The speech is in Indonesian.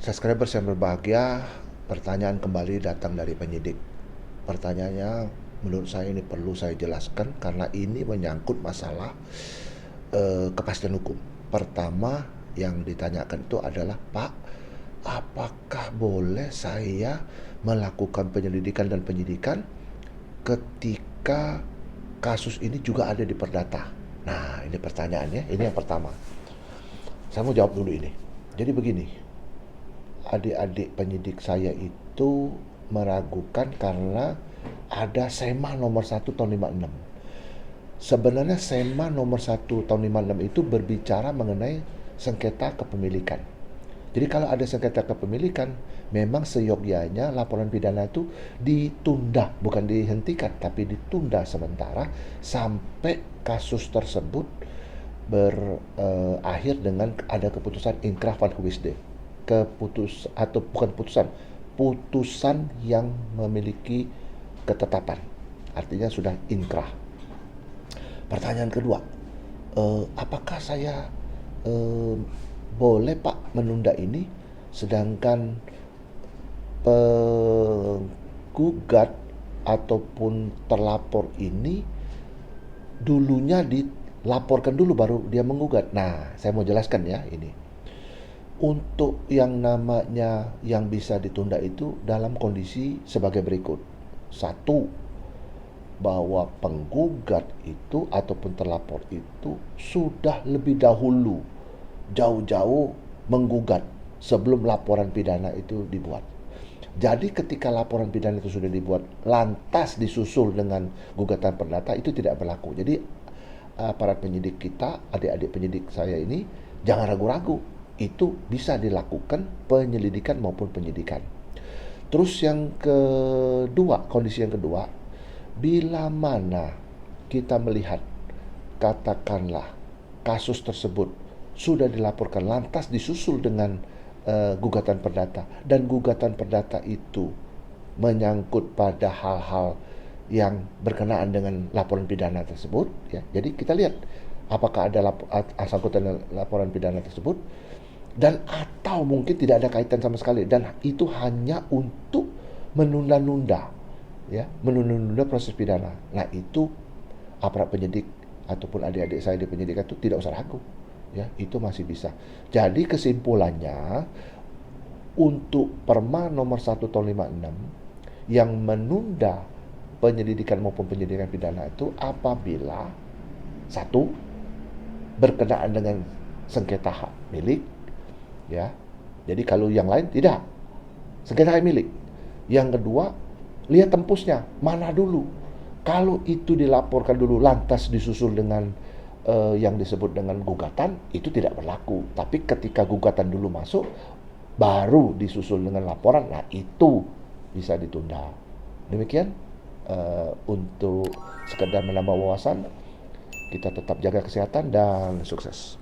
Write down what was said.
Subscribers yang berbahagia, pertanyaan kembali datang dari penyidik. Pertanyaannya menurut saya ini perlu saya jelaskan karena ini menyangkut masalah kepastian hukum. Pertama yang ditanyakan itu adalah, Pak, apakah boleh saya melakukan penyelidikan dan penyidikan ketika kasus ini juga ada di Perdata? Nah, ini pertanyaannya. Ini yang pertama. Saya mau jawab dulu ini. Jadi begini, adik-adik penyidik saya itu meragukan karena ada SEMA nomor 1 tahun 56. Sebenarnya SEMA nomor 1 tahun 56 itu berbicara mengenai sengketa kepemilikan. Jadi kalau ada sengketa kepemilikan, memang seyogyanya laporan pidana itu ditunda, bukan dihentikan, tapi ditunda sementara sampai kasus tersebut berakhir dengan ada keputusan inkrah van huisde. Putusan yang memiliki ketetapan. Artinya sudah inkrah. Pertanyaan kedua, apakah saya boleh Pak menunda ini sedangkan penggugat ataupun terlapor ini dulunya dilaporkan dulu baru dia menggugat. Nah, saya mau jelaskan ya ini. Untuk yang namanya yang bisa ditunda itu dalam kondisi sebagai berikut. Satu, bahwa penggugat itu ataupun terlapor itu sudah lebih dahulu jauh-jauh menggugat sebelum laporan pidana itu dibuat. Jadi ketika laporan pidana itu sudah dibuat lantas disusul dengan gugatan perdata itu tidak berlaku. Jadi para penyidik kita, adik-adik penyidik saya ini jangan ragu-ragu, itu bisa dilakukan penyelidikan maupun penyidikan. Terus yang kedua, kondisi yang kedua, bila mana kita melihat katakanlah kasus tersebut sudah dilaporkan lantas disusul dengan gugatan perdata dan gugatan perdata itu menyangkut pada hal-hal yang berkenaan dengan laporan pidana tersebut, ya. Jadi kita lihat apakah ada sangkutan laporan pidana tersebut dan atau mungkin tidak ada kaitan sama sekali dan itu hanya untuk menunda-nunda, ya, menunda-nunda proses pidana. Nah, itu aparat penyidik ataupun adik-adik saya di penyidikan itu tidak usah ragu, ya, itu masih bisa. Jadi kesimpulannya untuk Perma nomor 1 tahun 56 yang menunda penyelidikan maupun penyidikan pidana itu apabila satu, berkenaan dengan sengketa hak milik, ya. Jadi kalau yang lain tidak, sengketa hak milik. Yang kedua, lihat tempusnya mana dulu. Kalau itu dilaporkan dulu lantas disusul dengan yang disebut dengan gugatan, itu tidak berlaku. Tapi ketika gugatan dulu masuk baru disusul dengan laporan, nah itu bisa ditunda. Demikian untuk sekedar menambah wawasan. Kita tetap jaga kesehatan dan sukses.